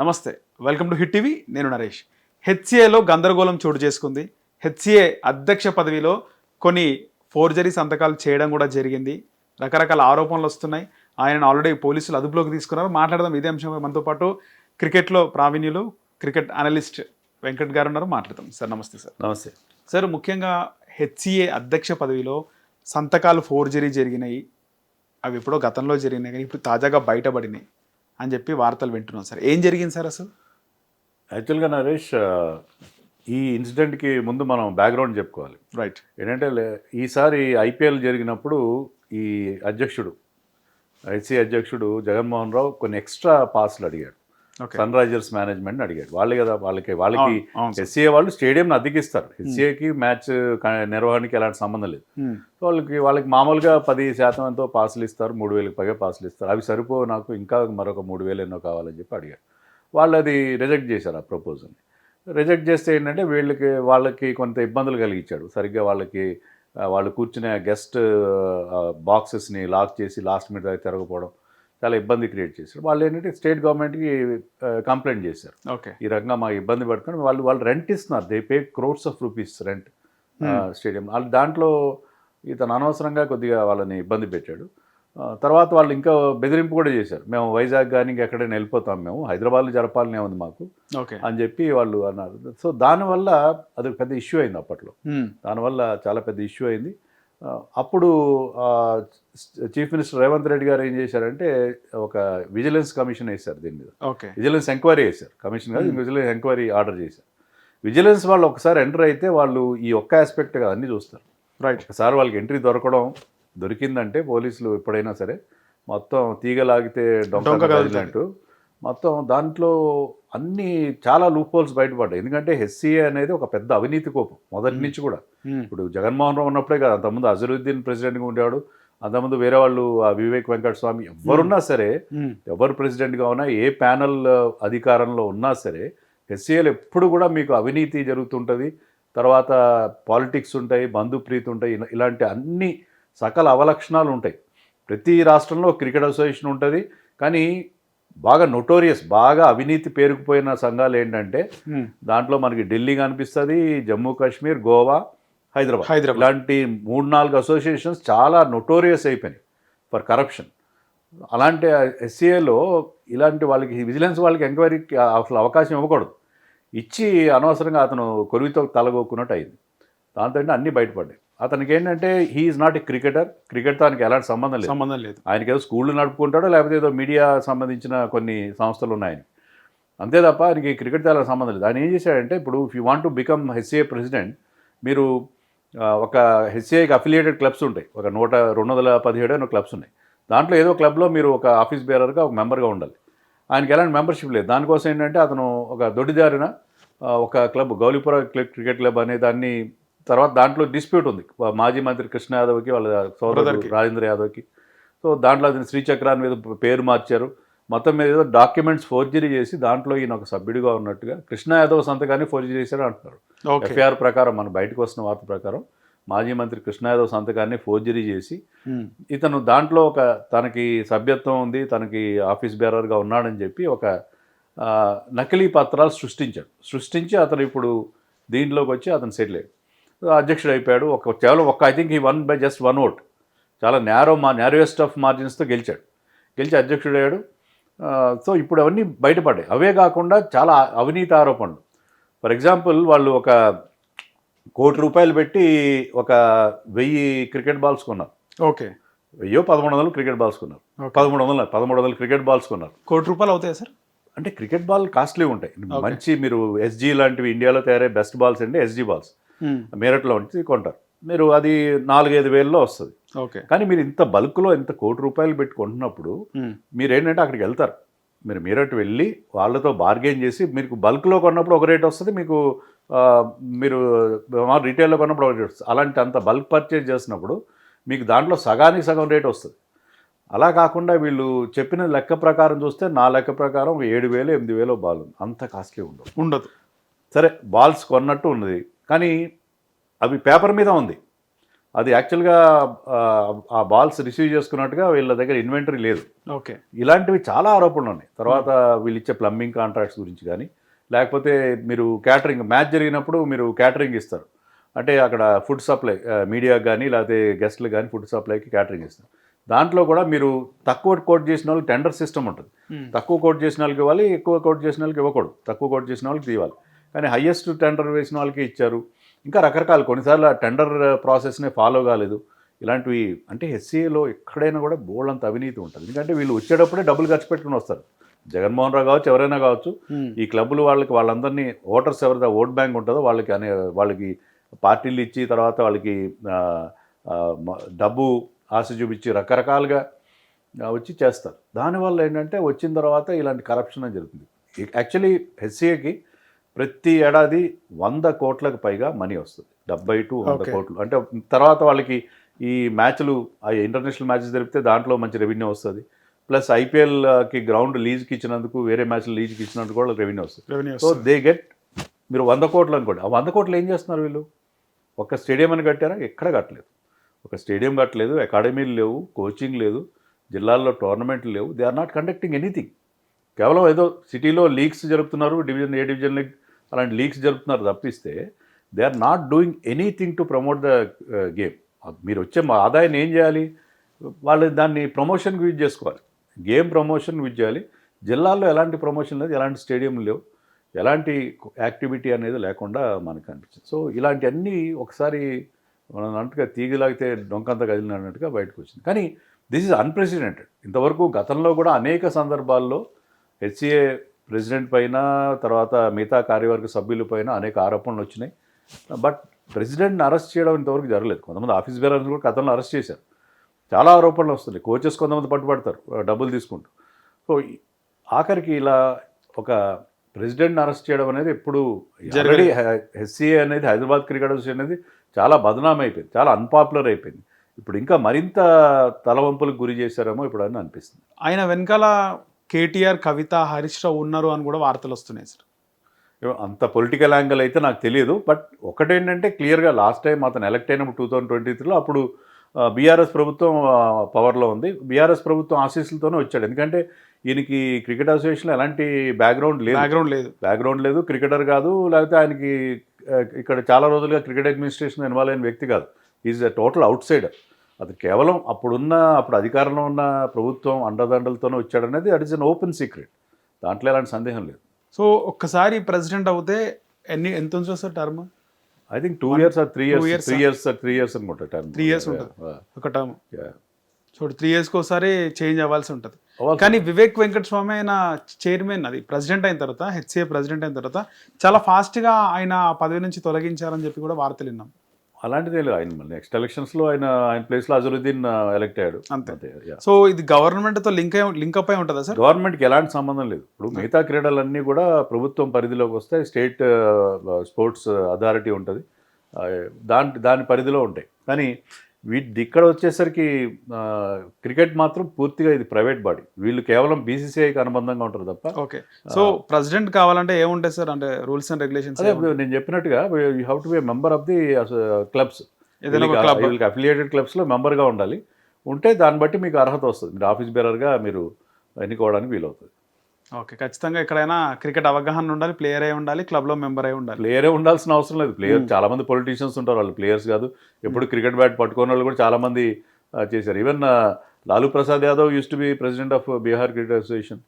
నమస్తే, welcome to hit TV. నేను నరేష్. హెచ్సిఏలో గందరగోళం చోటు చేసుకుంది. హెచ్సిఏ అధ్యక్ష పదవిలో కొన్ని ఫోర్జరీ సంతకాలు చేయడం కూడా జరిగింది. రకరకాల ఆరోపణలు వస్తున్నాయి. ఆయనను ఆల్రెడీ పోలీసులు అదుపులోకి తీసుకున్నారు. మాట్లాడదాం ఇదే అంశంపై. మనతో పాటు క్రికెట్లో ప్రావీణ్యులు, క్రికెట్ అనలిస్ట్ వెంకట్ గారు ఉన్నారు. మాట్లాడదాం. సార్ నమస్తే. సార్ నమస్తే. సార్, ముఖ్యంగా హెచ్సిఏ అధ్యక్ష పదవిలో సంతకాలు ఫోర్జరీ జరిగినాయి. అవి ఎప్పుడో గతంలో జరిగినాయి, కానీ ఇప్పుడు తాజాగా బయటపడినాయి అని చెప్పి వార్తలు వింటున్నాం. సార్, ఏం జరిగింది సార్ అసలు? యాక్చువల్గా నరేష్, ఈ ఇన్సిడెంట్కి ముందు మనం బ్యాక్గ్రౌండ్ చెప్పుకోవాలి. రైట్. ఏంటంటే ఈసారి ఐపీఎల్ జరిగినప్పుడు ఈ అధ్యక్షుడు, ఐసీసీ అధ్యక్షుడు జగన్మోహన్ రావు కొన్ని ఎక్స్ట్రా పాస్లు అడిగాడు. సన్ రైజర్స్ మేనేజ్మెంట్ని అడిగాడు. వాళ్ళే కదా వాళ్ళకి హెచ్సిఏ వాళ్ళు స్టేడియంని అద్దెకిస్తారు. హెచ్సిఏకి మ్యాచ్ నిర్వహణకి ఎలాంటి సంబంధం లేదు. వాళ్ళకి మామూలుగా 10% ఎంతో పాసులు ఇస్తారు, 3,000కి పైగా పాసులు ఇస్తారు. అవి సరిపో, నాకు ఇంకా మరొక 3,000 ఎన్నో కావాలని చెప్పి అడిగాడు. వాళ్ళు అది రిజెక్ట్ చేశారు. ఆ ప్రపోజల్ని రిజెక్ట్ చేస్తే ఏంటంటే వాళ్ళకి కొంత ఇబ్బందులు కలిగించాడు. సరిగ్గా వాళ్ళు కూర్చునే గెస్ట్ బాక్సెస్ని లాక్ చేసి లాస్ట్ మినిట్ తిరగపోవడం, చాలా ఇబ్బంది క్రియేట్ చేశారు. వాళ్ళు ఏంటంటే స్టేట్ గవర్నమెంట్కి కంప్లైంట్ చేశారు. ఓకే, ఈ రకంగా మాకు ఇబ్బంది పడుతుంది. వాళ్ళు రెంట్ ఇస్తున్నారు. They pay crores of rupees rent stadium. వాళ్ళు దాంట్లో ఇతను అనవసరంగా కొద్దిగా వాళ్ళని ఇబ్బంది పెట్టాడు. తర్వాత వాళ్ళు ఇంకా బెదిరింపు కూడా చేశారు. మేము వైజాగ్ కానీ ఇంకెక్కడైనా వెళ్ళిపోతాం, మేము హైదరాబాద్లో జరపాలనే ఉంది మాకు అని చెప్పి వాళ్ళు అన్నారు. సో దానివల్ల అది పెద్ద ఇష్యూ అయింది. అప్పట్లో దానివల్ల చాలా పెద్ద ఇష్యూ అయింది. అప్పుడు చీఫ్ మినిస్టర్ రేవంత్ రెడ్డి గారు ఏం చేశారంటే ఒక విజిలెన్స్ కమిషన్ వేశారు. దీని మీద విజిలెన్స్ ఎంక్వైరీ వేశారు. కమిషన్ కాదు, విజిలెన్స్ ఎంక్వైరీ ఆర్డర్ చేశారు. విజిలెన్స్ వాళ్ళు ఒకసారి ఎంటర్ అయితే వాళ్ళు ఈ ఒక్క ఆస్పెక్ట్ కాదు అన్నీ చూస్తారు. రైట్. ఒకసారి వాళ్ళకి ఎంట్రీ దొరికిందంటే పోలీసులు ఎప్పుడైనా సరే మొత్తం తీగలాగితే డొంక కదిలినట్టు మొత్తం దాంట్లో అన్ని చాలా లూప్ హోల్స్ బయటపడ్డాయి. ఎందుకంటే హెచ్సిఏ అనేది ఒక పెద్ద అవినీతి కోపం మొదటి నుంచి కూడా. ఇప్పుడు జగన్మోహన్ రావు ఉన్నప్పుడే కాదు, అంతకుముందు అజరుద్దీన్ ప్రెసిడెంట్గా ఉండేవాడు. అంతకుముందు వేరే వాళ్ళు వివేక్ వెంకట స్వామి, ఎవరున్నా సరే, ఎవరు ప్రెసిడెంట్గా ఉన్నా, ఏ ప్యానల్ అధికారంలో ఉన్నా సరే, హెచ్సిఏలో ఎప్పుడు కూడా మీకు అవినీతి జరుగుతుంటుంది. తర్వాత పాలిటిక్స్ ఉంటాయి, బంధుప్రీతి ఉంటాయి, ఇలాంటి అన్ని సకల అవలక్షణాలు ఉంటాయి. ప్రతి రాష్ట్రంలో క్రికెట్ అసోసియేషన్ ఉంటుంది. కానీ బాగా నోటోరియస్, బాగా అవినీతి పేరుకుపోయిన సంఘాలు ఏంటంటే దాంట్లో మనకి ఢిల్లీ కనిపిస్తుంది, జమ్మూ కాశ్మీర్, గోవా, హైదరాబాద్ ఇలాంటి 3-4 అసోసియేషన్స్ చాలా నోటోరియస్ అయిపోయినాయి ఫర్ కరప్షన్. అలాంటి హెచ్సిఏలో ఇలాంటి వాళ్ళకి విజిలెన్స్ వాళ్ళకి ఎంక్వైరీకి అసలు అవకాశం ఇవ్వకూడదు. ఇచ్చి అనవసరంగా అతను కొరివితో తలగొక్కున్నట్టు అయింది. దాంతో అన్నీ బయటపడ్డాయి. అతనికి ఏంటంటే హీఈస్ నాట్ ఏ క్రికెట్తో ఆయనకి ఎలాంటి సంబంధం లేదు. ఆయనకి ఏదో స్కూళ్ళు నడుపుకుంటాడో లేకపోతే ఏదో మీడియా సంబంధించిన కొన్ని సంస్థలు ఉన్నాయి. అంతే తప్ప ఆయనకి క్రికెట్తో ఎలాంటి సంబంధం లేదు. ఆయన ఏం చేశాడంటే, ఇప్పుడు if you want to become HCA president, మీరు ఒక హెచ్సిఏకి అఫిలియేటెడ్ క్లబ్స్ ఉంటాయి. ఒక 217 క్లబ్స్ ఉన్నాయి. దాంట్లో ఏదో క్లబ్లో మీరు ఒక ఆఫీస్ బేరర్గా ఒక మెంబర్గా ఉండాలి. ఆయనకి ఎలాంటి మెంబర్షిప్ లేదు. దానికోసం ఏంటంటే అతను ఒక దొడ్డిదారిన ఒక క్లబ్, గౌలీపుర క్రికెట్ క్లబ్ అనే దాన్ని, తర్వాత దాంట్లో డిస్ప్యూట్ ఉంది మాజీ మంత్రి కృష్ణ యాదవ్కి వాళ్ళ సోదరుడు రాజేంద్ర యాదవ్కి. సో దాంట్లో అతను శ్రీచక్రాన్ని మీద పేరు మార్చారు. మొత్తం మీద ఏదో డాక్యుమెంట్స్ ఫోర్జరీ చేసి దాంట్లో ఈయన ఒక సభ్యుడిగా ఉన్నట్టుగా కృష్ణ యాదవ్ సంతకాన్ని ఫోర్జరీ చేశారు అంటున్నారు. ఎఫ్ఐఆర్ ప్రకారం, మన బయటకు వస్తున్న వార్త ప్రకారం మాజీ మంత్రి కృష్ణ యాదవ్ సంతకాన్ని ఫోర్జరీ చేసి ఇతను దాంట్లో ఒక తనకి సభ్యత్వం ఉంది, తనకి ఆఫీస్ బేరర్గా ఉన్నాడని చెప్పి ఒక నకిలీ పత్రాలు సృష్టించి అతను ఇప్పుడు దీంట్లోకి వచ్చి అతను సెటిల్ అయ్యాడు, అధ్యక్షుడు అయిపోయాడు. కేవలం ఐ థింక్ ఈ వన్ బై జస్ట్ 1 vote, చాలా న్యారోయెస్ట్ ఆఫ్ మార్జిన్స్తో గెలిచి అధ్యక్షుడు అయ్యాడు. సో ఇప్పుడు అవన్నీ బయటపడ్డాయి. అవే కాకుండా చాలా అవినీతి ఆరోపణలు. ఫర్ ఎగ్జాంపుల్, వాళ్ళు ఒక ₹1 కోటి పెట్టి ఒక 1000 క్రికెట్ బాల్స్ కొన్నారు. ఓకే, 1100 క్రికెట్ బాల్స్ కొన్నారు. 1300 క్రికెట్ బాల్స్ కొన్నారు. ₹1 కోటి అవుతాయి సార్? అంటే క్రికెట్ బాల్ కాస్ట్లీ ఉంటాయి. మంచి మీరు ఎస్జీ లాంటివి ఇండియాలో తయారయ్యే బెస్ట్ బాల్స్ అంటే ఎస్జీ బాల్స్ మీరట్లో ఉంచి కొంటారు. మీరు అది 4-5 వేలలో వస్తుంది. కానీ మీరు ఇంత బల్క్లో ఇంత ₹1 కోటి పెట్టి కొంటున్నప్పుడు మీరు ఏంటంటే అక్కడికి వెళ్తారు. మీరు మీరట్ వెళ్ళి వాళ్ళతో బార్గెన్ చేసి, మీకు బల్క్లో కొన్నప్పుడు ఒక రేట్ వస్తుంది, మీరు రీటైల్లో కొన్నప్పుడు ఒక రేట్ వస్తుంది. అలాంటి అంత బల్క్ పర్చేజ్ చేసినప్పుడు మీకు దాంట్లో సగానికి సగం రేట్ వస్తుంది. అలా కాకుండా వీళ్ళు చెప్పిన లెక్క ప్రకారం చూస్తే, నా లెక్క ప్రకారం 7,000-8,000 బాల్ అంత కాస్ట్లీ ఉండదు. సరే, బాల్స్ కొన్నట్టు ఉన్నది, కానీ అవి పేపర్ మీద ఉంది. అది యాక్చువల్గా ఆ బాల్స్ రిసీవ్ చేసుకున్నట్టుగా వీళ్ళ దగ్గర ఇన్వెంటరీ లేదు. ఓకే. ఇలాంటివి చాలా ఆరోపణలు ఉన్నాయి. తర్వాత వీళ్ళు ఇచ్చే ప్లంబింగ్ కాంట్రాక్ట్స్ గురించి కానీ, లేకపోతే మీరు క్యాటరింగ్ మ్యాచ్ జరిగినప్పుడు మీరు క్యాటరింగ్ ఇస్తారు. అంటే అక్కడ ఫుడ్ సప్లై మీడియాకి కానీ లేకపోతే గెస్ట్లకు కానీ ఫుడ్ సప్లైకి క్యాటరింగ్ ఇస్తారు. దాంట్లో కూడా మీరు తక్కువ కోట్ చేసిన వాళ్ళకి టెండర్ సిస్టమ్ ఉంటుంది. తక్కువ కోట్ చేసిన వాళ్ళకి ఇవ్వాలి, ఎక్కువ కోట్ చేసిన వాళ్ళకి ఇవ్వకూడదు. తక్కువ కోట్ చేసిన వాళ్ళకి ఇవ్వాలి. కానీ హయ్యెస్ట్ టెండర్ వేసిన వాళ్ళకి ఇచ్చారు. ఇంకా రకరకాలు కొన్నిసార్లు ఆ టెండర్ ప్రాసెస్నే ఫాలో కాలేదు. ఇలాంటివి అంటే హెచ్సిఏలో ఎక్కడైనా కూడా బోల్డంత అవినీతి ఉంటుంది. ఎందుకంటే వీళ్ళు వచ్చేటప్పుడే డబ్బులు ఖర్చు పెట్టుకుని వస్తారు. జగన్మోహన్ రావు కావచ్చు, ఎవరైనా కావచ్చు, ఈ క్లబ్లు వాళ్ళందరినీ ఓటర్స్ ఎవరైతే ఓట్ బ్యాంక్ ఉంటుందో వాళ్ళకి పార్టీలు ఇచ్చి తర్వాత వాళ్ళకి డబ్బు ఆశ చూపించి రకరకాలుగా వచ్చి చేస్తారు. దానివల్ల ఏంటంటే వచ్చిన తర్వాత ఇలాంటి కరప్షన్ అని జరుగుతుంది. యాక్చువల్లీ హెచ్సిఏకి ప్రతి ఏడాది 100 కోట్లకు పైగా మనీ వస్తుంది. 70 to 100 కోట్లు. అంటే తర్వాత వాళ్ళకి ఈ మ్యాచ్లు ఇంటర్నేషనల్ మ్యాచెస్ జరిపితే దాంట్లో మంచి రెవెన్యూ వస్తుంది. ప్లస్ ఐపీఎల్కి గ్రౌండ్ లీజ్కి ఇచ్చినందుకు, వేరే మ్యాచ్లు లీజ్కి ఇచ్చినందుకు కూడా రెవెన్యూ వస్తుంది. సో దే గెట్, మీరు 100 కోట్లు అనుకోండి. ఆ 100 కోట్లు ఏం చేస్తున్నారు వీళ్ళు? ఒక స్టేడియం అని కట్టారా? ఎక్కడ కట్టలేదు. ఒక స్టేడియం కట్టలేదు, అకాడమీలు లేవు, కోచింగ్ లేదు, జిల్లాల్లో టోర్నమెంట్లు లేవు. They are not conducting anything. కేవలం ఏదో సిటీలో లీగ్స్ జరుపుతున్నారు, డివిజన్ ఏ డివిజన్ లీగ్ అలాంటి లీగ్స్ జరుపుతున్నారు తప్పిస్తే they are not doing anything to promote the game. మీరు వచ్చే ఆదాయాన్ని ఏం చేయాలి? వాళ్ళు దాన్ని ప్రమోషన్కి యూజ్ చేసుకోవాలి. గేమ్ ప్రమోషన్ యూజ్ చేయాలి. జిల్లాల్లో ఎలాంటి ప్రమోషన్ లేదు, ఎలాంటి స్టేడియం లేవు, ఎలాంటి యాక్టివిటీ అనేది లేకుండా మనకు అనిపించింది. సో ఇలాంటివన్నీ ఒకసారి మనం అన్నట్టుగా తీగలాగితే డొంకంత కదిలినట్టుగా బయటకు వచ్చింది. కానీ దిస్ ఈజ్ అన్ప్రెసిడెంటెడ్. ఇంతవరకు గతంలో కూడా అనేక సందర్భాల్లో హెచ్సిఏ ప్రెసిడెంట్ పైన, తర్వాత మిగతా కార్యవర్గ సభ్యుల పైన అనేక ఆరోపణలు వచ్చినాయి. బట్ ప్రెసిడెంట్ని అరెస్ట్ చేయడం ఇంతవరకు జరగలేదు. కొంతమంది ఆఫీస్ బేరర్స్ కూడా గతంలో అరెస్ట్ చేశారు. చాలా ఆరోపణలు వస్తున్నాయి. కోచెస్ కొంతమంది పట్టుబడతారు డబ్బులు తీసుకుంటూ. సో ఆఖరికి ఇలా ఒక ప్రెసిడెంట్ని అరెస్ట్ చేయడం అనేది ఎప్పుడు ఆల్రెడీ హెచ్సిఏ అనేది, హైదరాబాద్ క్రికెట్ అసోసియేషన్ అనేది చాలా బదనాం అయిపోయింది, చాలా అన్పాపులర్ అయిపోయింది. ఇప్పుడు ఇంకా మరింత తలవంపులకు గురి చేశారేమో ఇప్పుడు అని అనిపిస్తుంది. ఆయన వెనకాల కేటీఆర్, కవిత, హరీష్ రావు ఉన్నారు అని కూడా వార్తలు వస్తున్నాయి సార్. అంత పొలిటికల్ యాంగిల్ అయితే నాకు తెలియదు. బట్ ఒకటేంటంటే క్లియర్గా లాస్ట్ టైం అతను ఎలక్ట్ అయినప్పుడు 2023లో అప్పుడు బీఆర్ఎస్ ప్రభుత్వం పవర్లో ఉంది. బీఆర్ఎస్ ప్రభుత్వం ఆశీస్సులతోనే వచ్చాడు. ఎందుకంటే ఈయనకి క్రికెట్ అసోసియేషన్లో ఎలాంటి బ్యాక్గ్రౌండ్ లేదు, క్రికెటర్ కాదు, లేకపోతే ఆయనకి ఇక్కడ చాలా రోజులుగా క్రికెట్ అడ్మినిస్ట్రేషన్ ఇన్వాల్వ్ అయిన వ్యక్తి కాదు. Is a total outsider. అది కేవలం అప్పుడు అధికారంలో ఉన్న ప్రభుత్వం అండదండలతోనే వచ్చాడనేది that is an open secret. దాంట్లో ఎలాంటి సందేహం లేదు. సో ఒక్కసారి ప్రెసిడెంట్ అవుతే ఎంత ఉంటుంది sir term? I think 2 years or 3 years అనుకుంటా టర్మ్. 3 years ఉంటుంది ఒక టర్మ్. సో 3 yearsకి ఒకసారి చేంజ్ అవ్వాల్సి ఉంటుంది. కానీ వివేక్ వెంకటస్వామి ఆయన చైర్మన్, అది ప్రెసిడెంట్ అయిన తర్వాత, హెచ్సిఏ ప్రెసిడెంట్ అయిన తర్వాత చాలా ఫాస్ట్గా ఆయన పదవి నుంచి తొలగించారని చెప్పి కూడా వార్తలు విన్నాం. అలాంటిదే లేదు. ఆయన నెక్స్ట్ ఎలక్షన్స్లో ఆయన ప్లేస్లో అజరుద్దీన్ ఎలక్ట్ అయ్యాడు అంతే. సో ఇది గవర్నమెంట్తో లింకప్ అయి ఉంటుందా సార్? గవర్నమెంట్కి ఎలాంటి సంబంధం లేదు. ఇప్పుడు మిగతా క్రీడలన్నీ కూడా ప్రభుత్వం పరిధిలోకి వస్తాయి. స్టేట్ స్పోర్ట్స్ అథారిటీ ఉంటుంది, దాని పరిధిలో ఉంటాయి. కానీ ఇక్కడ వచ్చేసరికి క్రికెట్ మాత్రం పూర్తిగా ఇది ప్రైవేట్ బాడీ. వీళ్ళు కేవలం బీసీసీఐకి అనుబంధంగా ఉంటారు తప్ప. ఓకే. సో ప్రెసిడెంట్ కావాలంటే ఏముంటాయి సార్? అంటే రూల్స్ అండ్ రెగ్యులేషన్స్? అదే నేను చెప్పినట్టుగా you have to be member of the clubs. వీళ్ళకి అఫిలియేటెడ్ క్లబ్స్లో మెంబర్గా ఉండాలి. ఉంటే దాన్ని బట్టి మీకు అర్హత వస్తుంది. మీరు ఆఫీస్ బేరర్గా మీరు ఎన్నుకోవడానికి వీలవుతుంది. ఓకే. ఖచ్చితంగా ఎక్కడైనా క్రికెట్ అవగాహన ఉండాలి, ప్లేయర్ అయి ఉండాలి, క్లబ్లో మెంబర్ అయి ఉండాలి. ప్లేయరే ఉండాల్సిన అవసరం లేదు. ప్లేయర్ చాలా మంది పొలిటీషియన్స్ ఉంటారు, వాళ్ళు ప్లేయర్స్ కాదు. ఎప్పుడు క్రికెట్ బ్యాట్ పట్టుకున్న వాళ్ళు కూడా చాలా మంది చేశారు. Even Lalu Prasad Yadav used to be president of Bihar cricket association.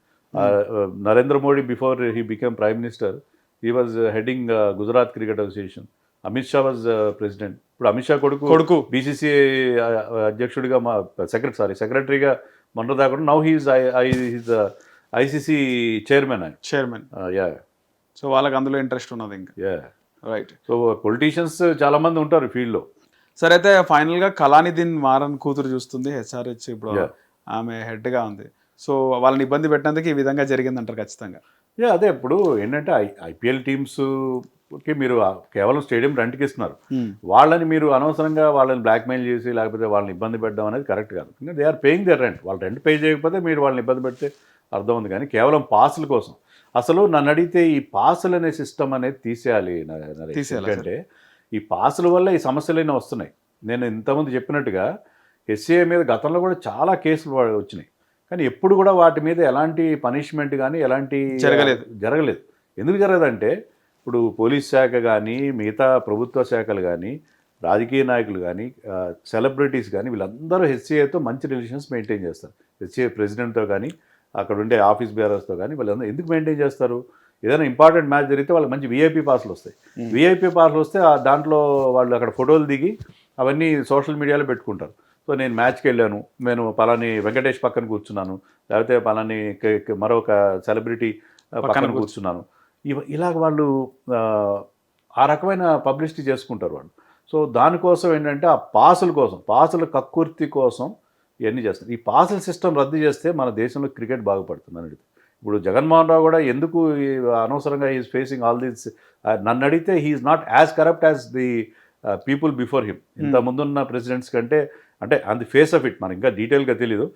Narendra Modi before he become prime minister he was heading Gujarat cricket association. Amit Shah was president. ఇప్పుడు అమిత్ షా కొడుకు బీసీసీఐ అధ్యక్షుడిగా సెక్రటరీగా మొన్న దాకా. Now he's ICC chairman. So వాళ్ళకి అందులో ఇంట్రెస్ట్ ఉన్నది ఇంకా. రైట్. సో పొలిటీషియన్స్ చాలా మంది ఉంటారు ఫీల్డ్లో. సరే, అయితే ఫైనల్గా కళానిధిన్ మారన్ కూతురు చూస్తుంది హెచ్ఆర్హెచ్. ఇప్పుడు ఆమె హెడ్గా ఉంది. సో వాళ్ళని ఇబ్బంది పెట్టినందుకు ఈ విధంగా జరిగిందంటారు ఖచ్చితంగా? అదే ఇప్పుడు ఏంటంటే ఐపీఎల్ టీమ్స్కి మీరు కేవలం స్టేడియం రెంట్కి ఇస్తున్నారు. వాళ్ళని మీరు అనవసరంగా వాళ్ళని బ్లాక్మెయిల్ చేసి లేకపోతే వాళ్ళని ఇబ్బంది పెట్టడం అనేది కరెక్ట్ కాదు. They are paying their rent. వాళ్ళు రెంట్ పే చేయకపోతే మీరు వాళ్ళని ఇబ్బంది పెడితే అర్థం ఉంది. కానీ కేవలం పాసుల కోసం అసలు నన్ను అడిగితే ఈ పాసులు అనే సిస్టమ్ అనేది తీసేయాలి. ఎందుకంటే ఈ పాసుల వల్ల ఈ సమస్యలైనా వస్తున్నాయి. నేను ఇంతకుముందు చెప్పినట్టుగా హెచ్సిఏ మీద గతంలో కూడా చాలా కేసులు వచ్చినాయి, కానీ ఎప్పుడు కూడా వాటి మీద ఎలాంటి పనిష్మెంట్ కానీ ఎలాంటి జరగలేదు. ఎందుకు జరగదంటే ఇప్పుడు పోలీస్ శాఖ కానీ మిగతా ప్రభుత్వ శాఖలు కానీ రాజకీయ నాయకులు కానీ సెలబ్రిటీస్ కానీ వీళ్ళందరూ హెచ్సిఏతో మంచి రిలేషన్స్ మెయింటైన్ చేస్తారు. హెచ్సిఏ ప్రెసిడెంట్తో కానీ అక్కడ ఉండే ఆఫీస్ బేరర్స్తో కానీ వీళ్ళందరూ ఎందుకు మెయింటైన్ చేస్తారు? ఏదైనా ఇంపార్టెంట్ మ్యాచ్ జరిగితే వాళ్ళకి మంచి విఐపీ పాసులు వస్తాయి. విఐపీ పాసులు వస్తే దాంట్లో వాళ్ళు అక్కడ ఫోటోలు దిగి అవన్నీ సోషల్ మీడియాలో పెట్టుకుంటారు. సో నేను మ్యాచ్కి వెళ్ళాను, నేను పలాని వెంకటేష్ పక్కన కూర్చున్నాను, లేకపోతే పలాని మరొక సెలబ్రిటీ పక్కన కూర్చున్నాను, ఇలాగ వాళ్ళు ఆ రకమైన పబ్లిసిటీ చేసుకుంటారు వాళ్ళు. సో దానికోసం ఏంటంటే ఆ పాసుల కక్కుర్తి కోసం ఇవన్నీ చేస్తారు. ఈ పాసుల సిస్టమ్ రద్దు చేస్తే మన దేశంలో క్రికెట్ బాగుపడుతుంది అని. ఇప్పుడు జగన్మోహన్ రావు కూడా ఎందుకు అనవసరంగా హీఈస్ ఫేసింగ్ ఆల్ దీస్, నన్ను అడిగితే he's not as corrupt as the people before him. ఇంత ముందున్న ప్రెసిడెంట్స్ కంటే, అంటే on the face of it మనకి ఇంకా డీటెయిల్గా తెలియదు.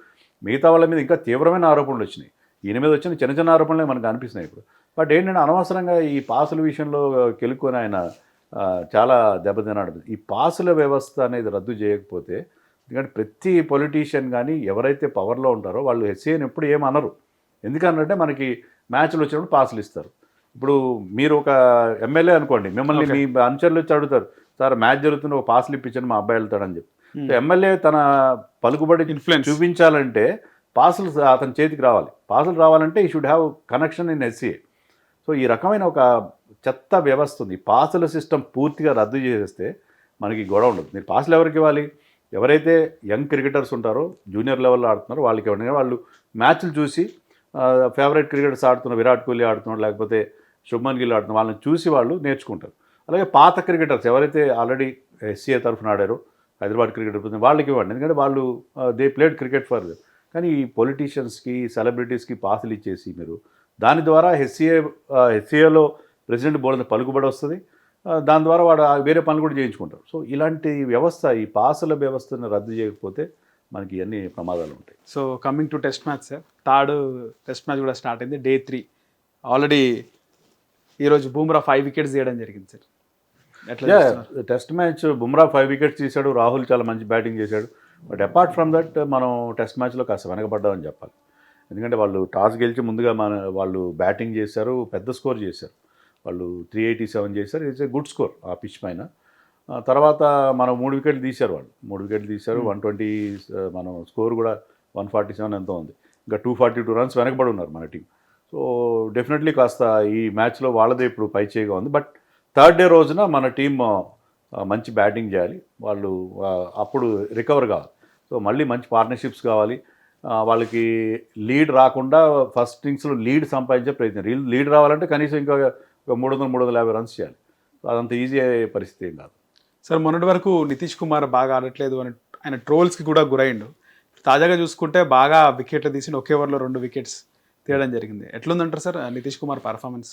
మిగతా వాళ్ళ మీద ఇంకా తీవ్రమైన ఆరోపణలు వచ్చినాయి, ఈయన మీద వచ్చిన చిన్న చిన్న ఆరోపణలే మనకు అనిపిస్తున్నాయి ఇప్పుడు. బట్ ఏంటంటే అనవసరంగా ఈ పాసుల విషయంలో కెలుక్కొని ఆయన చాలా దెబ్బతిన్నాడు. ఈ పాసుల వ్యవస్థ అనేది రద్దు చేయకపోతే, ఎందుకంటే ప్రతి పొలిటీషియన్ కానీ ఎవరైతే పవర్లో ఉంటారో వాళ్ళు హెచ్సిఏని ఎప్పుడు ఏమనరు. ఎందుకనంటే మనకి మ్యాచ్లు వచ్చినప్పుడు పాసులు ఇస్తారు. ఇప్పుడు మీరు ఒక ఎమ్మెల్యే అనుకోండి, మిమ్మల్ని మీ అనుచరులు వచ్చి అడుగుతారు, సార్ మ్యాచ్ జరుగుతున్న ఒక పాసులు ఇప్పించండి మా అబ్బాయి వెళ్తాడని చెప్పి. సో ఎమ్మెల్యే తన పలుకుబడి ఇన్ఫ్లుయెన్స్ చూపించాలంటే పాసులు అతని చేతికి రావాలి. పాసులు రావాలంటే ఈ should have connection in HCA. So ఈ రకమైన ఒక చెత్త వ్యవస్థ ఉంది. పాసుల సిస్టమ్ పూర్తిగా రద్దు చేసేస్తే మనకి గొడవ ఉండదు. మీరు పాసులు ఎవరికి ఇవ్వాలి? ఎవరైతే యంగ్ క్రికెటర్స్ ఉంటారో, జూనియర్ లెవెల్లో ఆడుతున్నారో వాళ్ళకి ఇవ్వండి. వాళ్ళు మ్యాచ్లు చూసి ఫేవరెట్ క్రికెటర్స్ ఆడుతున్నారు, విరాట్ కోహ్లీ ఆడుతున్నాడు, లేకపోతే శుభ్మన్ గిల్ ఆడుతున్నారు, వాళ్ళని చూసి వాళ్ళు నేర్చుకుంటారు. అలాగే పాత క్రికెటర్స్ ఎవరైతే ఆల్రెడీ హెచ్సిఏ తరఫున ఆడారో, హైదరాబాద్ క్రికెటర్ వాళ్ళకి ఇవ్వండి, ఎందుకంటే వాళ్ళు దే ప్లేడ్ క్రికెట్ ఫర్. కానీ ఈ పొలిటీషియన్స్కి సెలబ్రిటీస్కి పాసులు ఇచ్చేసి మీరు దాని ద్వారా హెచ్సిఏలో ప్రెసిడెంట్ బోర్డు పలుకుబడి వస్తుంది, దాని ద్వారా వాడు వేరే పనులు కూడా చేయించుకుంటారు. సో ఇలాంటి వ్యవస్థ, ఈ పాసుల వ్యవస్థను రద్దు చేయకపోతే మనకి అన్ని ప్రమాదాలు ఉంటాయి. So coming to test match sir, third test match కూడా స్టార్ట్ అయింది. డే 3 ఆల్రెడీ ఈరోజు బుమ్రా 5 వికెట్స్ తీయడం జరిగింది sir. Test match Bumrah 5 wickets తీశాడు, రాహుల్ చాలా మంచి బ్యాటింగ్ చేశాడు. బట్ అపార్ట్ ఫ్రమ్ దట్ మనం టెస్ట్ మ్యాచ్లో కాస్త వెనకబడ్డామని చెప్పాలి. ఎందుకంటే వాళ్ళు టాస్ గెలిచి ముందుగా వాళ్ళు బ్యాటింగ్ చేశారు, పెద్ద స్కోర్ చేశారు. వాళ్ళు 387 చేశారు. ఇట్స్ ఏ గుడ్ స్కోర్ ఆ పిచ్ పైన. తర్వాత మనం 3 వికెట్లు తీశారు, వాళ్ళు 3 వికెట్లు తీశారు. 120 మనం స్కోర్ కూడా 147 ఎంతో ఉంది. ఇంకా 242 రన్స్ వెనకబడి ఉన్నారు మన టీం. సో డెఫినెట్లీ కాస్త ఈ మ్యాచ్లో వాళ్ళదే ఇప్పుడు పై చేయిగా ఉంది. బట్ థర్డ్ డే రోజున మన టీం మంచి బ్యాటింగ్ చేయాలి, వాళ్ళు అప్పుడు రికవర్ కావాలి. సో మళ్ళీ మంచి పార్ట్నర్షిప్స్ కావాలి. వాళ్ళకి లీడ్ రాకుండా ఫస్ట్ ఇన్నింగ్స్లో లీడ్ సంపాదించే ప్రయత్నం. లీడ్ రావాలంటే కనీసం ఇంకా 300-350 రన్స్ చేయాలి. అదంత ఈజీ అయ్యే పరిస్థితి ఏం కాదు. సార్ మొన్నటి వరకు నితీష్ కుమార్ బాగా ఆడట్లేదు అని ఆయన ట్రోల్స్కి కూడా గురైండు. తాజాగా చూసుకుంటే బాగా వికెట్లు తీసి ఒకే ఓవర్లో 2 వికెట్స్ తీయడం జరిగింది. ఎట్లుందంటారు సార్ నితీష్ కుమార్ పర్ఫార్మెన్స్?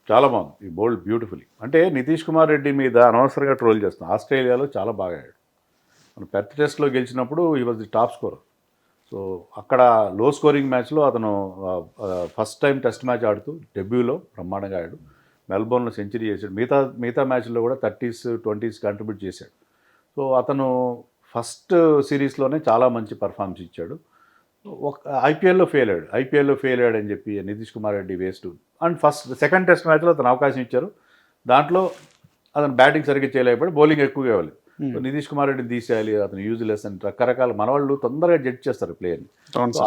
చాలా బాగుంది, ఈ బౌల్డ్ బ్యూటిఫుల్లీ. అంటే నితీష్ కుమార్ రెడ్డి మీద అనవసరంగా ట్రోల్ చేస్తున్నాం. ఆస్ట్రేలియాలో చాలా బాగా ఆడాడు. మన పెర్త్ టెస్ట్లో గెలిచినప్పుడు ఈ was the top scorer. So అక్కడ లో స్కోరింగ్ మ్యాచ్లో అతను ఫస్ట్ టైం టెస్ట్ మ్యాచ్ ఆడుతూ డెబ్యూలో బ్రహ్మాండంగా ఆడాడు. మెల్బోర్న్లో సెంచరీ చేశాడు. మిగతా మ్యాచ్లో కూడా 30s 20s కంట్రిబ్యూట్ చేశాడు. సో అతను ఫస్ట్ సిరీస్లోనే చాలా మంచి పర్ఫార్మెన్స్ ఇచ్చాడు. ఐపీఎల్లో ఫెయిల్ అయ్యాడు అని చెప్పి Nitish Kumar Reddy waste. And second test మ్యాచ్లో అతను అవకాశం ఇచ్చారు, దాంట్లో అతను బ్యాటింగ్ సరిగ్గా చేయలేకపోయాడు, బౌలింగ్ ఎక్కువగా ఇవ్వాలి. నితీష్ కుమార్ రెడ్డిని తీసేయాలి, అతను యూజ్లెస్ అని రకరకాల మనవాళ్ళు తొందరగా జడ్జ్ చేస్తారు ప్లేయర్ని.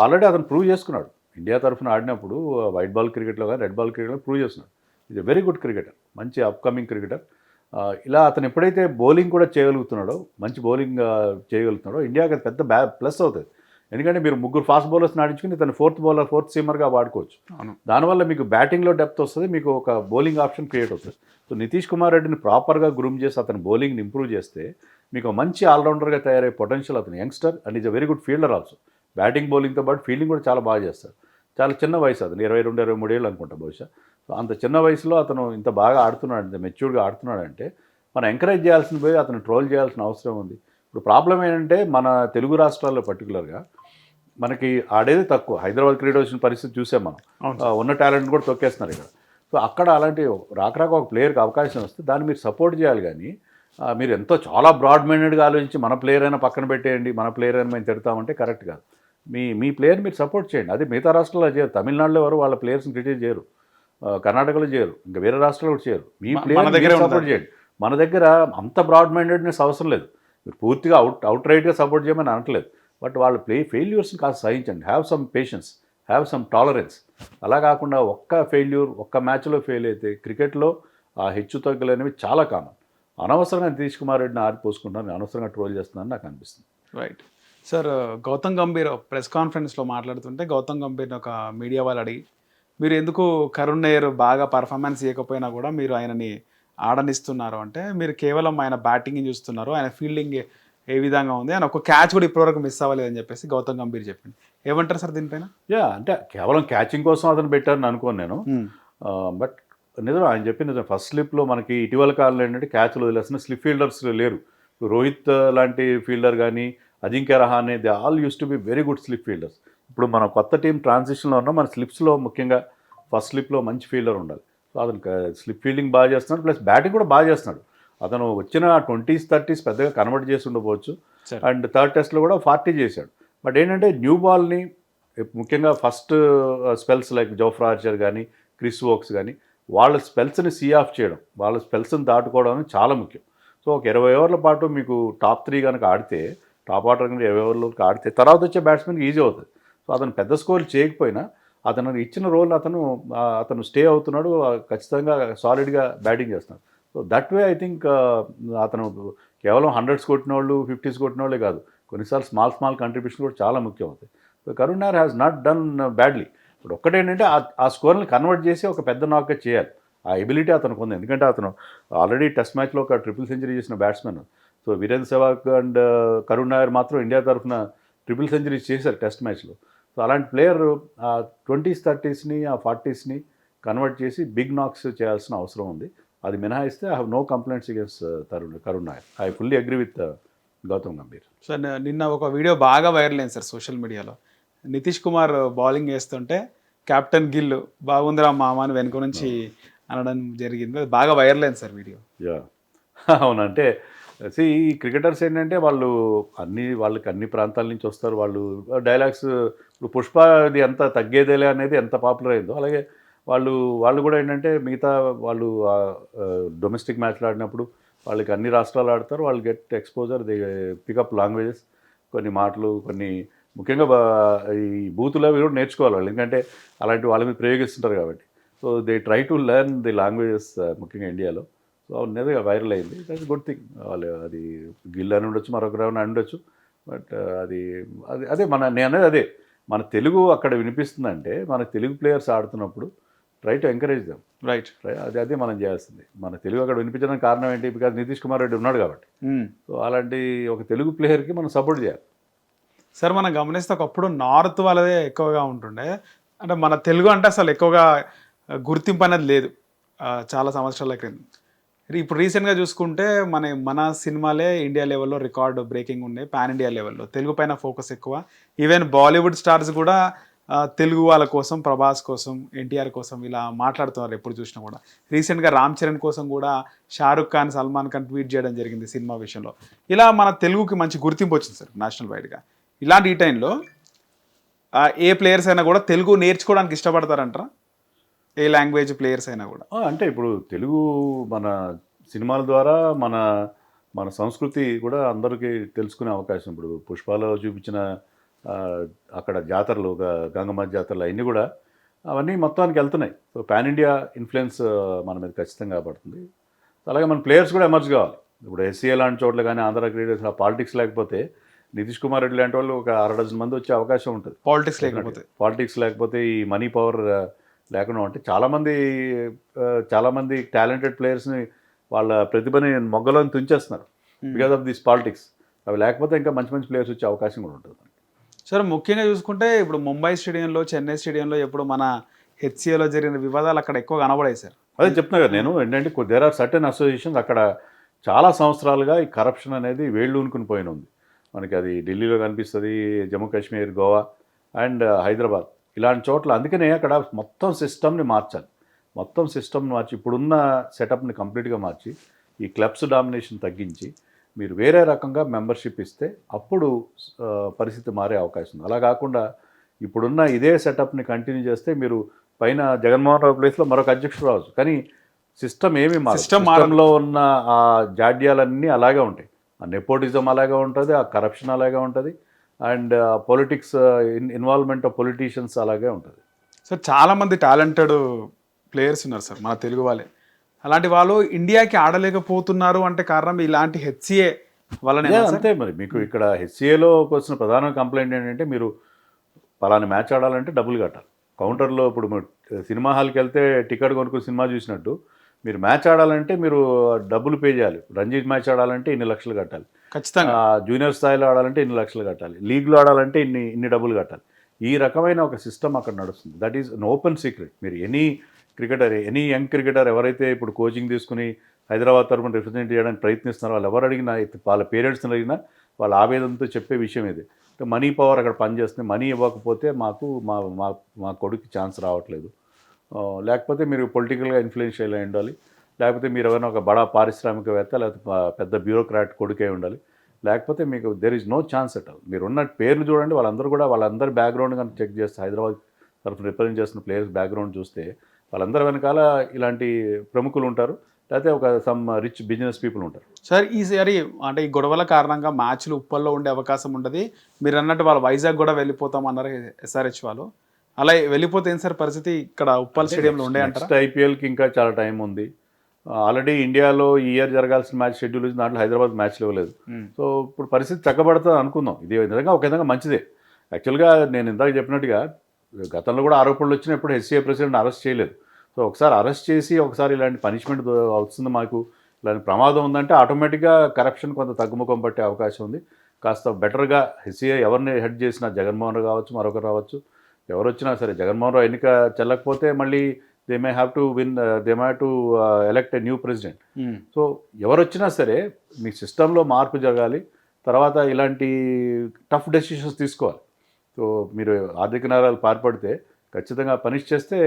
ఆల్రెడీ అతను ప్రూవ్ చేసుకున్నాడు. ఇండియా తరఫున ఆడినప్పుడు వైట్ బాల్ క్రికెట్లో కానీ రెడ్ బాల్ క్రికెట్లో ప్రూవ్ చేస్తున్నాడు. ఇది వెరీ గుడ్ క్రికెటర్, మంచి అప్కమింగ్ క్రికెటర్. ఇలా అతను ఎప్పుడైతే బౌలింగ్ కూడా చేయగలుగుతున్నాడో, మంచి బౌలింగ్ చేయగలుగుతున్నాడో ఇండియాకి అది పెద్ద ప్లస్ అవుతుంది. ఎందుకంటే మీరు 3 ఫాస్ట్ బౌలర్స్ని ఆడించుకుని తను ఫోర్త్ సీమర్గా వాడుకోవచ్చు. దానివల్ల మీకు బ్యాటింగ్లో డెప్త్ వస్తుంది, మీకు ఒక బౌలింగ్ ఆప్షన్ క్రియేట్ అవుతుంది. సో నితీష్ కుమార్ రెడ్డిని ప్రాపర్గా గ్రూమ్ చేసి అతను బౌలింగ్ని ఇంప్రూవ్ చేస్తే మీకు మంచి ఆల్రౌండర్గా తయారయ్యే పొటెన్షియల్. అతను youngster and is a very good fielder also. Batting బౌలింగ్తో పాటు ఫీల్డింగ్ కూడా చాలా బాగా చేస్తారు. చాలా చిన్న వయసు, అతను 22-23 ఏళ్ళు అనుకుంటా బహుశా. సో అంత చిన్న వయసులో అతను ఇంత బాగా ఆడుతున్నాడు, ఇంత మెచ్యూర్డ్గా ఆడుతున్నాడంటే మనం ఎంకరేజ్ చేయాల్సిన పోయి అతను ట్రోల్ చేయాల్సిన అవసరం ఉంది. ఇప్పుడు ప్రాబ్లం ఏంటంటే మన తెలుగు రాష్ట్రాల్లో పర్టికులర్గా మనకి ఆడేది తక్కువ. హైదరాబాద్ క్రికెట్ వచ్చిన పరిస్థితి చూసాం మనం. ఉన్న టాలెంట్ కూడా తొక్కేస్తున్నారు ఇక్కడ. సో అక్కడ అలాంటి రాక ఒక ప్లేయర్కి అవకాశం వస్తే దాన్ని మీరు సపోర్ట్ చేయాలి. కానీ మీరు ఎంతో చాలా బ్రాడ్ మైండెడ్గా ఆలోచించి మన ప్లేయర్ అయినా పక్కన పెట్టేయండి, మన ప్లేయర్ అయినా మేము తిడతామంటే కరెక్ట్ కాదు. మీ ప్లేయర్ మీరు సపోర్ట్ చేయండి. అది మిగతా రాష్ట్రాల్లో చేయరు. తమిళనాడులో ఎవరు వాళ్ళ ప్లేయర్స్ని క్రిటిక్ చేయరు, కర్ణాటకలో చేయరు, ఇంకా వేరే రాష్ట్రాల్లో కూడా చేయరు. మీ ప్లేయర్ దగ్గర సపోర్ట్ చేయండి. మన దగ్గర అంత బ్రాడ్ మైండెడ్నెస్ అవసరం లేదు. మీరు పూర్తిగా అవుట్ రైట్గా సపోర్ట్ చేయమని అనట్లేదు. బట్ వాళ్ళ ఫెయిల్యూర్స్ని కాస్త సహించండి. Have some patience, have some tolerance. అలా కాకుండా ఒక్క ఫెయిల్యూర్, ఒక్క మ్యాచ్లో ఫెయిల్ అయితే క్రికెట్లో ఆ హెచ్చు తగ్గులు అనేవి చాలా కామన్. అనవసరంగా నితీష్ కుమార్ రెడ్డిని ఆరిపోసుకుంటాను, అనవసరంగా ట్రోల్ చేస్తున్నాను నాకు అనిపిస్తుంది. Right sir. Gautam Gambhir press కాన్ఫరెన్స్లో మాట్లాడుతుంటే గౌతమ్ గంభీర్ని ఒక మీడియా వాళ్ళు అడిగి, మీరు ఎందుకు కరుణ్ నాయర్ బాగా పర్ఫార్మెన్స్ చేయకపోయినా కూడా మీరు ఆయనని ఆడనిస్తున్నారు అంటే, మీరు కేవలం ఆయన బ్యాటింగ్ చూస్తున్నారు, ఆయన ఫీల్డింగ్ ఏ విధంగా ఉంది, ఆయన ఒక క్యాచ్ కూడా ఇప్పటివరకు మిస్ అవ్వలేదని చెప్పేసి గౌతమ్ గంభీర్ చెప్పింది. ఏమంటారు సార్ దీనిపైన? అంటే కేవలం క్యాచింగ్ కోసం అతను పెట్టారని అనుకోను నేను. బట్ నిజం ఆయన చెప్పి నిజం. ఫస్ట్ స్లిప్లో మనకి ఇటీవల కాలంలో ఏంటంటే క్యాచ్లు వదిలేసిన స్లిప్ ఫీల్డర్స్ లేరు. రోహిత్ లాంటి ఫీల్డర్ కానీ, Ajinkya Rahane, they all use to be very good slip fielders. ఇప్పుడు మన కొత్త టీం ట్రాన్సిషన్లో ఉన్నాం. మన స్లిప్స్లో ముఖ్యంగా ఫస్ట్ స్లిప్లో మంచి ఫీల్డర్ ఉండాలి. సో అతను స్లిప్ ఫీల్డింగ్ బాగా చేస్తున్నాడు, ప్లస్ బ్యాటింగ్ కూడా బాగా చేస్తున్నాడు. అతను వచ్చిన 20s 30s పెద్దగా కన్వర్ట్ చేసి ఉండకపోవచ్చు, అండ్ థర్డ్ టెస్ట్లో కూడా 40 చేశాడు. బట్ ఏంటంటే న్యూ బాల్ని ముఖ్యంగా first spells like Jofra Archer కానీ, క్రిస్ వోక్స్ కానీ, వాళ్ళ స్పెల్స్ని సీ ఆఫ్ చేయడం, వాళ్ళ స్పెల్స్ని దాటుకోవడం అనేది చాలా ముఖ్యం. సో ఒక 20 ఓవర్ల పాటు మీకు టాప్ 3 కనుక ఆడితే, టాప్ ఆర్డర్ కనుక 20 ఓవర్లకు ఆడితే తర్వాత వచ్చే బ్యాట్స్మెన్కి ఈజీ అవుతుంది. సో అతను పెద్ద స్కోర్ చేయకపోయినా అతను ఇచ్చిన రోల్ అతను స్టే అవుతున్నాడు, ఖచ్చితంగా సాలిడ్గా బ్యాటింగ్ చేస్తున్నాడు. So that way I think అతను కేవలం 100s కొట్టిన వాళ్ళు, 50s కొట్టిన వాళ్ళే కాదు, కొన్నిసార్లు స్మాల్ కంట్రిబ్యూషన్ కూడా చాలా ముఖ్యం అవుతాయి. So Karun Nair has not done badly. ఇప్పుడు ఒక్కటేంటంటే ఆ స్కోర్ని కన్వర్ట్ చేసి ఒక పెద్ద నాక్గా చేయాలి. ఆ ఎబిలిటీ అతనికి ఉంది. ఎందుకంటే అతను ఆల్రెడీ టెస్ట్ మ్యాచ్లో ఒక ట్రిపుల్ సెంచరీ చేసిన batsmen. So Virender Sehwag and Karun Nair మాత్రం ఇండియా తరఫున ట్రిపుల్ సెంచరీస్ చేశారు టెస్ట్ మ్యాచ్లో. సో అలాంటి ప్లేయర్ ఆ 20s 30స్ని, ఆ 40స్ని కన్వర్ట్ చేసి బిగ్ నాక్స్ చేయాల్సిన అవసరం ఉంది. అది మినహాయిస్తే I have no complaints against Karun Nair. I fully agree with Gautam Gambhir. Sir నిన్న ఒక వీడియో బాగా వైరల్ అయింది సార్ సోషల్ మీడియాలో. నితీష్ కుమార్ బౌలింగ్ వేస్తుంటే కెప్టెన్ గిల్ బాగుందిరా మామ అని వెనుక నుంచి అనడం జరిగింది. అది బాగా వైరల్ అయింది సార్ వీడియో. అవునంటే ఈ క్రికెటర్స్ ఏంటంటే వాళ్ళకి అన్ని ప్రాంతాల నుంచి వస్తారు. వాళ్ళు డైలాగ్స్, ఇప్పుడు పుష్ప అది ఎంత తగ్గేదేలే అనేది ఎంత పాపులర్ అయిందో, అలాగే వాళ్ళు కూడా ఏంటంటే మిగతా వాళ్ళు డొమెస్టిక్ మ్యాచ్లు ఆడినప్పుడు వాళ్ళకి అన్ని రాష్ట్రాలు ఆడతారు, వాళ్ళు get exposure, they pickup languages, కొన్ని మాటలు, కొన్ని ముఖ్యంగా ఈ బూతులు అవి కూడా నేర్చుకోవాలి వాళ్ళు, ఎందుకంటే అలాంటి వాళ్ళ మీద ప్రయోగిస్తుంటారు కాబట్టి. So they try to learn the languages ముఖ్యంగా ఇండియాలో. సో అనేది వైరల్ అయింది. That's good thing. వాళ్ళు అది గిల్ అని ఉండొచ్చు, మరొక రౌండ్ అని ఉండొచ్చు. బట్ అదే నేను అనేది అదే, మన తెలుగు అక్కడ వినిపిస్తుందంటే మన తెలుగు ప్లేయర్స్ ఆడుతున్నప్పుడు try to encourage them. Right. అదే మనం చేయాల్సింది. మన తెలుగు అక్కడ వినిపించడానికి కారణం ఏంటి? బికాజ్ నితీష్ కుమార్ రెడ్డి ఉన్నాడు కాబట్టి. సో అలాంటి ఒక తెలుగు ప్లేయర్కి మనం సపోర్ట్ చేయాలి. సార్ మనం గమనిస్తే ఒకప్పుడు నార్త్ వాళ్ళదే ఎక్కువగా ఉంటుండే, అంటే మన తెలుగు అంటే అసలు ఎక్కువగా గుర్తింపు అనేది లేదు చాలా సంవత్సరాల క్రితం. ఇప్పుడు రీసెంట్గా చూసుకుంటే మన సినిమాలే ఇండియా లెవెల్లో రికార్డు బ్రేకింగ్ ఉన్నాయి, పాన్ ఇండియా లెవెల్లో తెలుగు పైన ఫోకస్ ఎక్కువ. ఈవెన్ బాలీవుడ్ స్టార్స్ కూడా తెలుగు వాళ్ళ కోసం, ప్రభాస్ కోసం, ఎన్టీఆర్ కోసం ఇలా మాట్లాడుతున్నారు ఎప్పుడు చూసినా కూడా. రీసెంట్గా రామ్ చరణ్ కోసం కూడా షారుఖ్ ఖాన్, సల్మాన్ ఖాన్ ట్వీట్ చేయడం జరిగింది సినిమా విషయంలో. ఇలా మన తెలుగుకి మంచి గుర్తింపు వచ్చింది సార్ నేషనల్ వైడ్గా. ఇలాంటి ఈ టైంలో ఏ ప్లేయర్స్ అయినా కూడా తెలుగు నేర్చుకోవడానికి ఇష్టపడతారంటారా? ఏ లాంగ్వేజ్ ప్లేయర్స్ అయినా కూడా? అంటే ఇప్పుడు తెలుగు మన సినిమాల ద్వారా మన సంస్కృతి కూడా అందరికీ తెలుసుకునే అవకాశం. ఇప్పుడు పుష్పాలో చూపించిన అక్కడ జాతరలు, గంగమ్మ జాతరలు అవన్నీ కూడా అవన్నీ మొత్తానికి వెళ్తున్నాయి. సో పాన్ ఇండియా ఇన్ఫ్లుయెన్స్ మన మీద ఖచ్చితంగా పడుతుంది. అలాగే మన ప్లేయర్స్ కూడా ఎమర్జ్ కావాలి. ఇప్పుడు ఎస్సీఏ లాంటి చోట్ల కానీ, ఆంధ్ర క్రికెటర్స్ పాలిటిక్స్ లేకపోతే నితీష్ కుమార్ రెడ్డి లాంటి వాళ్ళు ఒక 6 మంది వచ్చే అవకాశం ఉంటుంది. పాలిటిక్స్ లేకపోతే ఈ మనీ పవర్ లేకుండా ఉంటే చాలామంది టాలెంటెడ్ ప్లేయర్స్ని వాళ్ళ ప్రతిభని మొగ్గలోని తుంచేస్తున్నారు బికాస్ ఆఫ్ దిస్ పాలిటిక్స్. అవి లేకపోతే ఇంకా మంచి ప్లేయర్స్ వచ్చే అవకాశం కూడా ఉంటుంది. సార్ ముఖ్యంగా చూసుకుంటే ఇప్పుడు ముంబై స్టేడియంలో, చెన్నై స్టేడియంలో ఎప్పుడు మన హెచ్సిఏలో జరిగిన వివాదాలు అక్కడ ఎక్కువ కనబడాయి సార్. అదే చెప్తున్నా కదా నేను, ఏంటంటే దేర్ ఆర్ సర్టెన్ అసోసియేషన్స్ అక్కడ చాలా సంవత్సరాలుగా ఈ కరప్షన్ అనేది వేళ్ళూనుకుని పోయిన ఉంది. మనకి అది ఢిల్లీలో కనిపిస్తుంది, జమ్మూ కాశ్మీర్, గోవా అండ్ హైదరాబాద్ ఇలాంటి చోట్ల. అందుకనే అక్కడ మొత్తం సిస్టమ్ని మార్చాలి. మొత్తం సిస్టమ్ని మార్చి ఇప్పుడున్న సెటప్ని కంప్లీట్గా మార్చి ఈ క్లబ్స్ డామినేషన్ తగ్గించి మీరు వేరే రకంగా మెంబర్షిప్ ఇస్తే అప్పుడు పరిస్థితి మారే అవకాశం ఉంది. అలా కాకుండా ఇప్పుడున్న ఇదే సెటప్ని కంటిన్యూ చేస్తే మీరు పైన జగన్మోహన్ రావు ప్లేస్లో మరొక అధ్యక్షుడు రావచ్చు, కానీ సిస్టమ్ ఏమీ మారదు. సిస్టంలో ఉన్న ఆ జాడ్యాలన్నీ అలాగే ఉంటాయి. ఆ నెపోటిజం అలాగే ఉంటుంది, ఆ కరప్షన్ అలాగే ఉంటుంది, and politics involvement of politicians అలాగే ఉంటుంది. సార్ చాలామంది టాలెంటెడ్ ప్లేయర్స్ ఉన్నారు సార్ మన తెలుగు వాళ్ళే. అలాంటి వాళ్ళు ఇండియాకి ఆడలేకపోతున్నారు అంటే కారణం ఇలాంటి హెచ్సిఏ వల్లనే. అంతే మరి. మీకు ఇక్కడ హెచ్సిఏలో వచ్చిన ప్రధాన కంప్లైంట్ ఏంటంటే మీరు పలానా మ్యాచ్ ఆడాలంటే డబ్బులు కట్టాలి. కౌంటర్లో ఇప్పుడు సినిమా హాల్కి వెళ్తే టికెట్ కొనుక్కుని సినిమా చూసినట్టు మీరు మ్యాచ్ ఆడాలంటే మీరు డబ్బులు పే చేయాలి. రంజీ మ్యాచ్ ఆడాలంటే ఇన్ని లక్షలు కట్టాలి, ఖచ్చితంగా. జూనియర్ స్థాయిలో ఆడాలంటే ఇన్ని లక్షలు కట్టాలి, లీగ్లో ఆడాలంటే ఇన్ని డబ్బులు కట్టాలి. ఈ రకమైన ఒక సిస్టమ్ అక్కడ నడుస్తుంది. That is an open secret. మీరు any cricketer, any young cricketer ఎవరైతే ఇప్పుడు కోచింగ్ తీసుకుని హైదరాబాద్ తరఫున రిప్రజెంట్ చేయడానికి ప్రయత్నిస్తున్నారో వాళ్ళు ఎవరు అడిగినా, వాళ్ళ పేరెంట్స్ని అడిగినా వాళ్ళ ఆవేదనతో చెప్పే విషయం ఇది. మనీ పవర్ అక్కడ పనిచేస్తుంది. మనీ ఇవ్వకపోతే మాకు మా కొడుకు ఛాన్స్ రావట్లేదు, లేకపోతే మీరు పొలిటికల్గా ఇన్ఫ్లుయెన్షియల్ అయి ఉండాలి, లేకపోతే మీరు ఎవరైనా ఒక బడా పారిశ్రామికవేత్త లేకపోతే పెద్ద బ్యూరోక్రాట్ కొడుకే ఉండాలి, లేకపోతే మీకు there is no chance at all. మీరు ఉన్న పేర్లు చూడండి, వాళ్ళందరి బ్యాక్గ్రౌండ్ కానీ చెక్ చేస్తే, హైదరాబాద్ తరఫున రిప్రజెంట్ చేస్తున్న ప్లేయర్స్ బ్యాక్గ్రౌండ్ చూస్తే వాళ్ళందరి వెనకాల ఇలాంటి ప్రముఖులు ఉంటారు, లేకపోతే ఒక సమ్ రిచ్ బిజినెస్ పీపుల్ ఉంటారు. సార్ ఈసారి అంటే ఈ గొడవల కారణంగా మ్యాచ్లు ఉప్పల్లో ఉండే అవకాశం ఉండదు. మీరు అన్నట్టు వాళ్ళు వైజాగ్ కూడా వెళ్ళిపోతాం అన్నారు ఎస్ఆర్హెచ్ వాళ్ళు. అలా వెళ్ళిపోతే ఏం సార్ పరిస్థితి? ఇక్కడ ఉప్పల్ స్టేడియంలో ఉండే అంటారా? నెక్స్ట్ ఐపీఎల్కి ఇంకా చాలా టైం ఉంది. ఆల్రెడీ ఇండియాలో ఈ ఇయర్ జరగాల్సిన మ్యాచ్ షెడ్యూల్ ఉంది, దాంట్లో హైదరాబాద్ మ్యాచ్లు ఇవ్వలేదు. సో ఇప్పుడు పరిస్థితి చక్కబడుతుంది అనుకుందాం. ఇది నిజంగా ఒక విధంగా మంచిదే. యాక్చువల్గా నేను ఇందాక చెప్పినట్టుగా గతంలో కూడా ఆరోపణలు వచ్చినా ఇప్పుడు హెచ్సిఏ ప్రెసిడెంట్ అరెస్ట్ చేయలేదు. సో ఒకసారి అరెస్ట్ చేసి ఒకసారి ఇలాంటి పనిష్మెంట్ వస్తుంది, మాకు ఇలాంటి ప్రమాదం ఉందంటే ఆటోమేటిక్గా కరప్షన్ కొంత తగ్గుముఖం పట్టే అవకాశం ఉంది. కాస్త బెటర్గా హెచ్సిఏ ఎవరిని హెడ్ చేసినా, జగన్మోహన్ రావు కావచ్చు, మరొకరు రావచ్చు, ఎవరు వచ్చినా సరే, జగన్మోహన్ రావు ఎన్నిక చెల్లకపోతే మళ్ళీ they may have to elect a new president. So ఎవరు వచ్చినా సరే మీ సిస్టంలో మార్పు జరగాలి. తర్వాత ఇలాంటి టఫ్ డెసిషన్స్ తీసుకోవాలి. సో మీరు ఆర్థిక నేరాలు పాల్పడితే ఖచ్చితంగా పనిష్ చేస్తే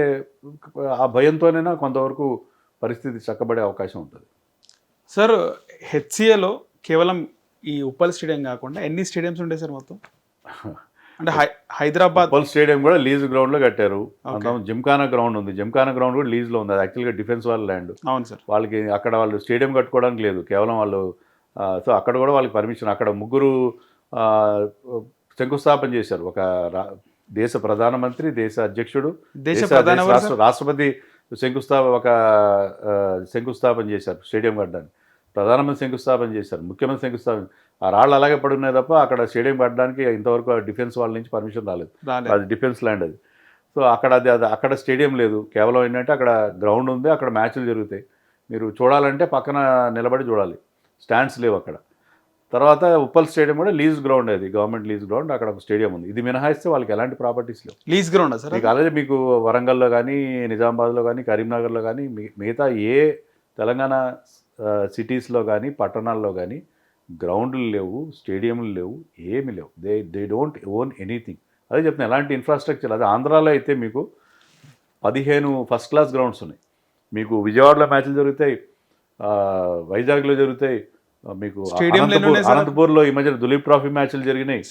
ఆ భయంతోనైనా కొంతవరకు పరిస్థితి చక్కబడే అవకాశం ఉంటుంది. సార్ హెచ్సిఏలో కేవలం ఈ ఉప్పల్ స్టేడియం కాకుండా ఎన్ని స్టేడియంస్ ఉంటాయి సార్ మొత్తం? అంటే హైదరాబాద్ ఉప్పల్ స్టేడియం కూడా లీజ్ గ్రౌండ్లో కట్టారు. జిమ్ఖానా గ్రౌండ్ ఉంది, జిమ్ఖానా గ్రౌండ్ కూడా లీజ్లో ఉంది. అది యాక్చువల్గా డిఫెన్స్ వాళ్ళ ల్యాండ్. అవును సార్. వాళ్ళకి అక్కడ వాళ్ళు స్టేడియం కట్టుకోవడానికి లేదు, కేవలం వాళ్ళు సో అక్కడ కూడా వాళ్ళకి పర్మిషన్. అక్కడ ముగ్గురు శంకుస్థాపన చేశారు. ఒక దేశ ప్రధానమంత్రి, దేశ అధ్యక్షుడు, రాష్ట్రపతి శంకుస్థాపన చేశారు స్టేడియం కట్టడానికి. ప్రధానమంత్రి శంకుస్థాపన చేశారు, ముఖ్యమంత్రి శంకుస్థాపన. ఆ రాళ్ళు అలాగే పడున్నాయి తప్ప అక్కడ స్టేడియం కట్టడానికి ఇంతవరకు డిఫెన్స్ వాళ్ళ నుంచి పర్మిషన్ రాలేదు. అది డిఫెన్స్ ల్యాండ్ అది. సో అక్కడ స్టేడియం లేదు, కేవలం ఏంటంటే అక్కడ గ్రౌండ్ ఉంది, అక్కడ మ్యాచ్లు జరుగుతాయి. మీరు చూడాలంటే పక్కన నిలబడి చూడాలి, స్టాండ్స్ లేవు అక్కడ. తర్వాత ఉప్పల్ స్టేడియం కూడా లీజ్ గ్రౌండ్, అది గవర్నమెంట్ లీజ్ గ్రౌండ్, అక్కడ ఒక స్టేడియం ఉంది. ఇది మినహాయిస్తే వాళ్ళకి ఎలాంటి ప్రాపర్టీస్ లేవు. Lease ground sir. మీకు అలాగే మీకు వరంగల్లో కానీ, నిజామాబాద్లో కానీ, కరీంనగర్లో కానీ, మిగతా ఏ తెలంగాణ సిటీస్లో కానీ, పట్టణాల్లో కానీ గ్రౌండ్లు లేవు, స్టేడియంలు లేవు, ఏమి లేవు. They don't own anything. అదే చెప్తున్నా, ఎలాంటి ఇన్ఫ్రాస్ట్రక్చర్. అదే ఆంధ్రాలో అయితే మీకు 15 ఫస్ట్ క్లాస్ గ్రౌండ్స్ ఉన్నాయి. మీకు విజయవాడలో మ్యాచ్లు జరుగుతాయి, వైజాగ్లో జరుగుతాయి, మీకు అనంతపూర్లో ఈ మధ్య దులీప్ ట్రోఫీ మ్యాచ్లు జరిగినాయి,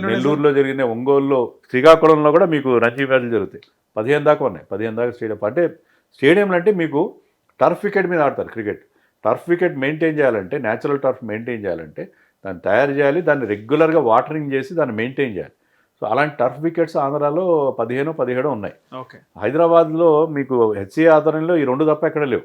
నెల్లూరులో జరిగినాయి, ఒంగోలులో, శ్రీకాకుళంలో కూడా మీకు రంజీ మ్యాచ్లు జరుగుతాయి. 15 దాకా ఉన్నాయి. 15 దాకా స్టేడియం. అంటే స్టేడియంలు అంటే మీకు టర్ఫ్ వికెట్ మీద ఆడతారు క్రికెట్. టర్ఫ్ వికెట్ మెయింటైన్ చేయాలంటే, న్యాచురల్ టర్ఫ్ మెయింటైన్ చేయాలంటే దాన్ని తయారు చేయాలి, దాన్ని రెగ్యులర్గా వాటరింగ్ చేసి దాన్ని మెయింటైన్ చేయాలి. సో అలాంటి టర్ఫ్ వికెట్స్ ఆంధ్రాలో 15-17 ఉన్నాయి. హైదరాబాద్లో మీకు హెచ్సిఏ ఆధ్వర్యంలో ఈ 2 తప్ప ఎక్కడ లేవు.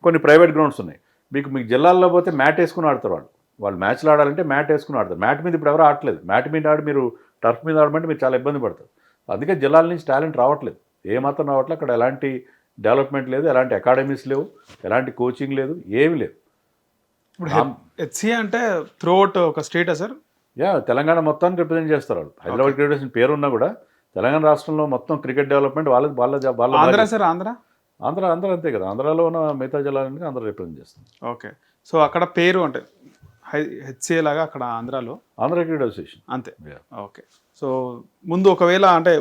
కొన్ని ప్రైవేట్ గ్రౌండ్స్ ఉన్నాయి. మీకు జిల్లాల్లో పోతే మ్యాట్ వేసుకుని ఆడతారు వాళ్ళు మ్యాచ్లు ఆడాలంటే మ్యాట్ వేసుకుని ఆడతారు. మ్యాట్ మీద ఇప్పుడు ఎవరు ఆడలేదు. మ్యాట్ మీద ఆడి మీరు టర్ఫ్ మీద ఆడమంటే మీరు చాలా ఇబ్బంది పడతారు. అందుకే జిల్లాల నుంచి టాలెంట్ రావట్లేదు, ఏమాత్రం రావట్లేదు. అక్కడ ఎలాంటి డెవలప్మెంట్ లేదు, ఎలాంటి అకాడమీస్ లేవు, ఎలాంటి కోచింగ్ లేదు, ఏమి లేదు. ఇప్పుడు హెచ్సిఏ అంటే త్రూఅవుట్ ఒక స్టేటా సార్? తెలంగాణ మొత్తాన్ని రిప్రజెంట్ చేస్తారు వాళ్ళు. హైదరాబాద్ క్రికెట్ పేరున్నా కూడా తెలంగాణ రాష్ట్రంలో మొత్తం క్రికెట్ డెవలప్మెంట్ వాళ్ళ ఆంధ్ర అంతే కదా. ఆంధ్రాలో ఉన్న మిగతా జిల్లాలన్నీ ఆంధ్ర రిప్రజెంట్ చేస్తుంది. ఓకే. సో అక్కడ పేరు అంటే హెచ్సిఏ లాగా అక్కడ ఆంధ్రాలో ఆంధ్ర క్రికెట్ అసోసియేషన్ అంతే. ఓకే. సో ముందు ఒకవేళ అంటే